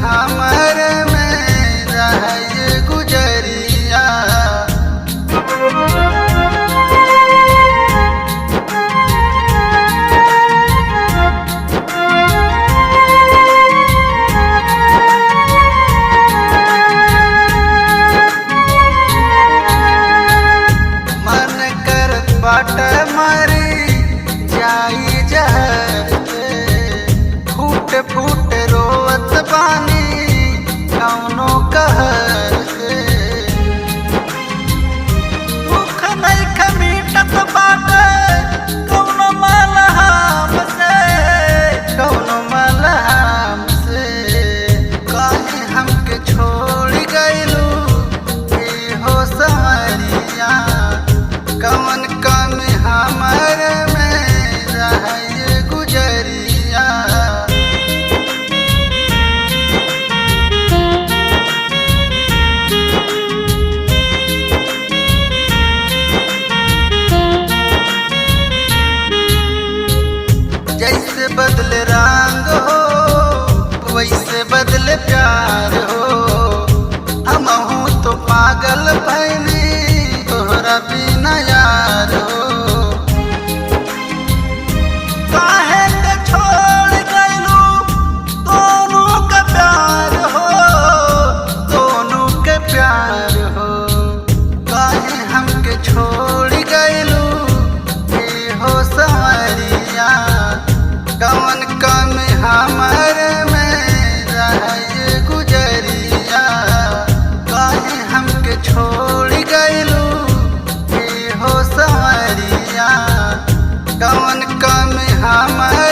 हमर में रहे गुजरिया। मन करत बाट मरी जाई जहर पे, फूट फूट रोवत बानी कौनो कहर से। दुख नइखे मीटत बाटे कौनो मलहम से, कौनो मलहम से। काहे हमके छोड़ गइलू ए हो संवरिया, कौन कमी हमर में रहे गुजरिया। जैसे बदले रंग हो वैसे बदले प्यार हो, हमहू तो पागल भइनी तोहरा बिना यार हो। काहे के छोड़ गइलू दोनों का प्यार हो, दोनों के प्यार हो। काहे हमके छोड़ गइलू ए हो संवरिया, कौन कमी हमर में रहे गुजरिया। काहे हमके छोड़ गइलू ए हो संवरिया, कौन कमी हमर